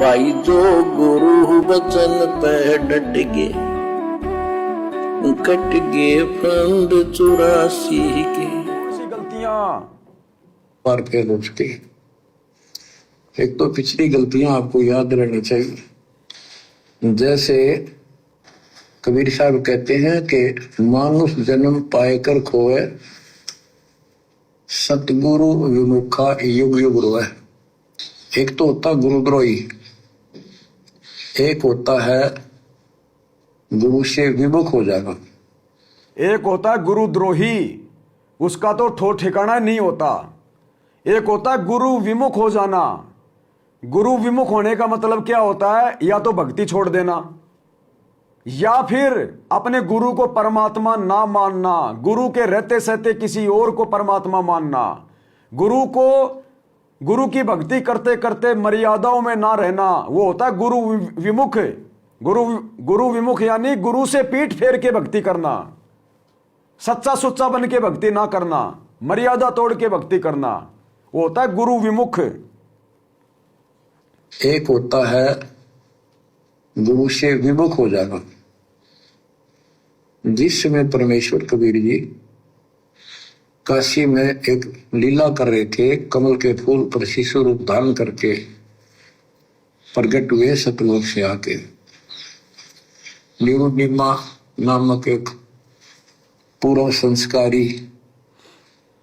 भाई जो गुरु वचन पे डट गए, कट गए फंद 84 के। गलतियां बार फेल हो चुकी। एक तो पिछली गलतियां आपको याद रहनी चाहिए। जैसे कबीर साहब कहते हैं कि मानुष जन्म पाएकर खोए, सतगुरु विमुखा युग युग रोए। एक तो होता गुरुद्रोही, एक होता है गुरु से विमुख हो जाना। एक होता है गुरुद्रोही, उसका तो ठोर ठिकाना नहीं होता। एक होता है गुरु विमुख हो जाना। गुरु विमुख होने का मतलब क्या होता है? या तो भक्ति छोड़ देना, या फिर अपने गुरु को परमात्मा ना मानना, गुरु के रहते सहते किसी और को परमात्मा मानना, गुरु की भक्ति करते करते मर्यादाओं में ना रहना, वो होता है गुरु विमुख। गुरु विमुख यानी गुरु से पीठ फेर के भक्ति करना, सच्चा सुच्चा बन के भक्ति ना करना, मर्यादा तोड़ के भक्ति करना, वो होता है गुरु विमुख। एक होता है गुरु से विमुख हो जाना। जिस समय परमेश्वर कबीर जी काशी में एक लीला कर रहे थे, कमल के फूल पर शिशु रूप धारण करके प्रकट हुए सतलोक से आके। निरुनिमा नामक एक पूर्व संस्कारी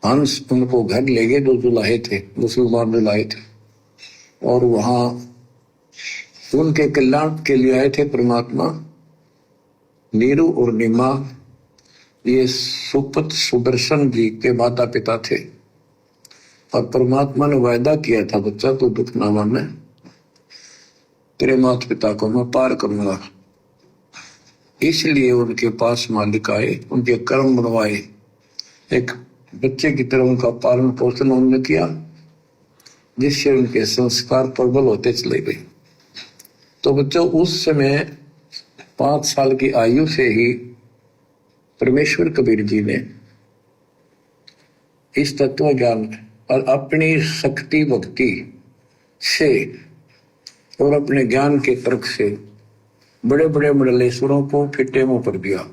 हंस उनको घर ले गए, जो दुलाहे थे, मुसलमान दुलाहे थे, और वहां उनके कल्याण के लिए आए थे परमात्मा। नीरू और निमा ये सुपत सुदर्शन जी के माता पिता थे, और परमात्मा ने वायदा किया था, बच्चा तो दुख ना माने, तेरे माता पिता को मैं पार करूंगा। इसलिए उनके पास मालिक आए, उनके कर्म बनवाए, एक बच्चे की तरह उनका पालन पोषण उन्होंने किया, जिससे उनके संस्कार प्रबल होते चले गए। तो बच्चों, उस समय 5 साल की आयु से ही परमेश्वर कबीर जी ने इस तत्व ज्ञान और अपनी शक्ति भक्ति से और अपने ज्ञान के तर्क से बड़े बड़े मंडलेश्वरों को फिटे मुंह पर दिया।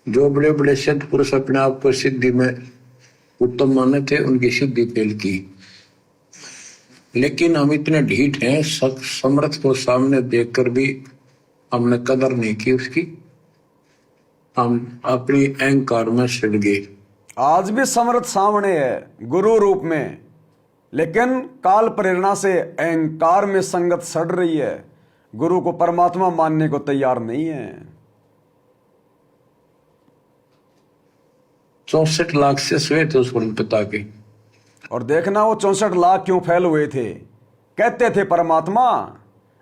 जो बड़े बड़े सिद्ध पुरुष अपने आप को सिद्धि में उत्तम माने थे, उनकी सिद्धि फेल की। लेकिन हम इतने ढीठ हैं, समर्थ को सामने देखकर भी हमने कदर नहीं की उसकी। हम अपनी अहंकार में सड़ गए। आज भी समर्थ सामने है गुरु रूप में, लेकिन काल प्रेरणा से अहंकार में संगत सड़ रही है, गुरु को परमात्मा मानने को तैयार नहीं है। 64 लाख से सोए थे उस पिता के, और देखना वो 64 लाख क्यों फैल हुए थे। कहते थे परमात्मा,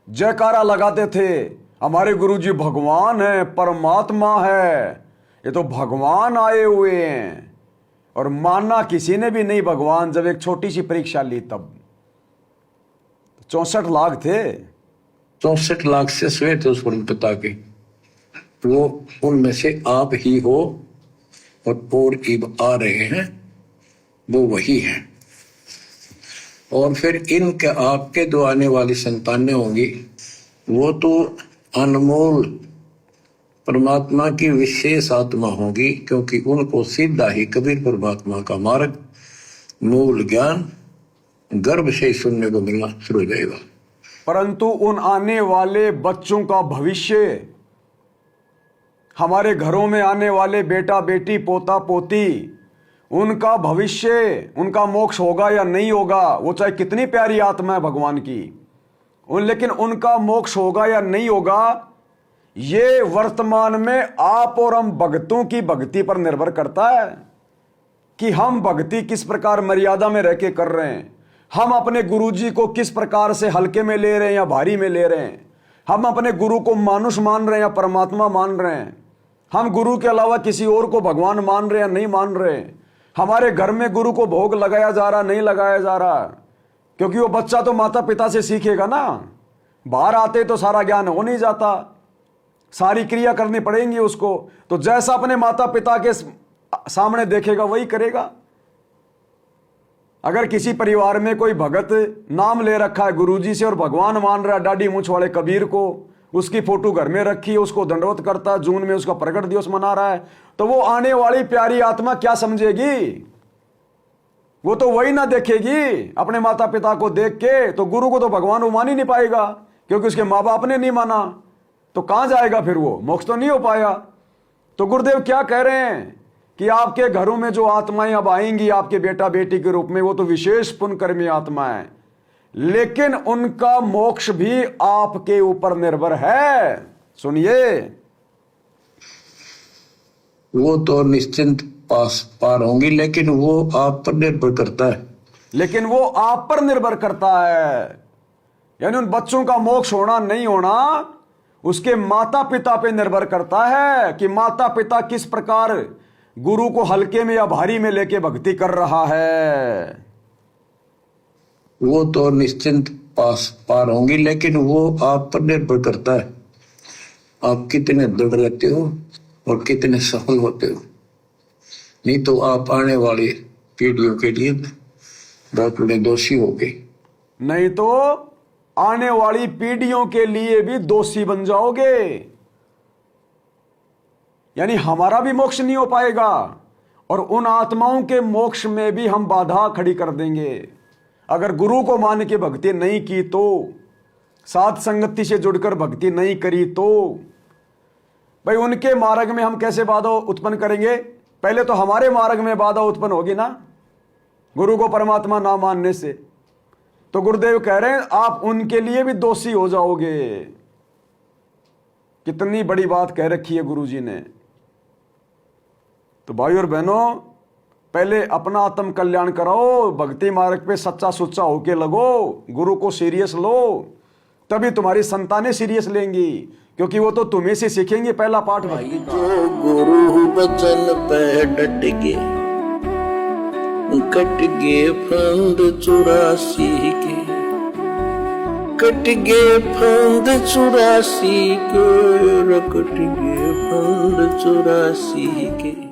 जयकारा लगाते थे, हमारे गुरुजी भगवान है, परमात्मा है, ये तो भगवान आए हुए हैं। और मानना किसी ने भी नहीं भगवान, जब एक छोटी सी परीक्षा ली तब 64 लाख थे। 64 लाख से सोए थे उस पिता के, वो उनमें से आप ही हो, और इब आ रहे हैं, वो वही है। और फिर इनके आपके जो आने वाली संतानें होंगी, वो तो अनमोल परमात्मा की विशेष आत्मा होगी, क्योंकि उनको सीधा ही कबीर परमात्मा का मार्ग, मूल ज्ञान गर्भ से ही सुनने को मिलना शुरू हो जाएगा। परंतु उन आने वाले बच्चों का भविष्य, हमारे घरों में आने वाले बेटा बेटी पोता पोती, उनका भविष्य, उनका मोक्ष होगा या नहीं होगा, वो चाहे कितनी प्यारी आत्मा है भगवान की, लेकिन उनका मोक्ष होगा या नहीं होगा, ये वर्तमान में आप और हम भक्तों की भक्ति पर निर्भर करता है कि हम भक्ति किस प्रकार मर्यादा में रह के कर रहे हैं। हम अपने गुरुजी को किस प्रकार से हल्के में ले रहे हैं या भारी में ले रहे हैं। हम अपने गुरु को मानुष मान रहे हैं या परमात्मा मान रहे हैं। हम गुरु के अलावा किसी और को भगवान मान रहे हैं या नहीं मान रहे हैं। हमारे घर में गुरु को भोग लगाया जा रहा, नहीं लगाया जा रहा, क्योंकि वो बच्चा तो माता पिता से सीखेगा ना। बाहर आते तो सारा ज्ञान हो नहीं जाता, सारी क्रिया करनी पड़ेंगी उसको। तो जैसा अपने माता पिता के सामने देखेगा वही करेगा। अगर किसी परिवार में कोई भगत नाम ले रखा है गुरुजी से और भगवान मान रहा है दाढ़ी मूंछ वाले कबीर को, उसकी फोटो घर में रखी है, उसको दंडवत करता है, जून में उसका प्रकट दिवस मना रहा है, तो वो आने वाली प्यारी आत्मा क्या समझेगी? वो तो वही ना देखेगी अपने माता पिता को देख के, तो गुरु को तो भगवान वो मान ही नहीं पाएगा, क्योंकि उसके माँ बाप ने नहीं माना, तो कहां जाएगा फिर वो? मोक्ष तो नहीं हो पाया। तो गुरुदेव क्या कह रहे हैं कि आपके घरों में जो आत्माएं अब आएंगी आपके बेटा बेटी के रूप में, वो तो विशेष पुण्यकर्मी आत्माएं, लेकिन उनका मोक्ष भी आपके ऊपर निर्भर है। सुनिए, वो तो निश्चिंत पार होंगी, लेकिन वो आप पर निर्भर करता है। लेकिन वो आप पर निर्भर करता है, यानी उन बच्चों का मोक्ष होना नहीं होना उसके माता पिता पे निर्भर करता है कि माता पिता किस प्रकार गुरु को हल्के में या भारी में लेके भक्ति कर रहा है। वो तो निश्चिंत पार होंगी, लेकिन वो आप पर निर्भर करता है, आप कितने दृढ़ रहते हो और कितने सफल होते हो। नहीं तो आप आने वाली पीढ़ियों के लिए बहुत बड़े दोषी हो गए। नहीं तो आने वाली पीढ़ियों के लिए भी दोषी बन जाओगे, यानी हमारा भी मोक्ष नहीं हो पाएगा और उन आत्माओं के मोक्ष में भी हम बाधा खड़ी कर देंगे। अगर गुरु को मान के भक्ति नहीं की तो, साथ संगति से जुड़कर भक्ति नहीं करी तो भाई उनके मार्ग में हम कैसे बाधा उत्पन्न करेंगे? पहले तो हमारे मार्ग में बाधा उत्पन्न होगी ना, गुरु को परमात्मा ना मानने से। तो गुरुदेव कह रहे हैं आप उनके लिए भी दोषी हो जाओगे। कितनी बड़ी बात कह रखी है गुरुजी ने। तो भाई और बहनों, पहले अपना आत्म कल्याण कराओ, भक्ति मार्ग पे सच्चा सुच्चा होके लगो, गुरु को सीरियस लो, तभी तुम्हारी संतानें सीरियस लेंगी, क्योंकि वो तो तुम्हें से सीखेंगे पहला पाठ में। जो गुरु बचन पे डट के कट गे फंद 84 के, कट गे फंद 84 के, कट गे फंद 84 के।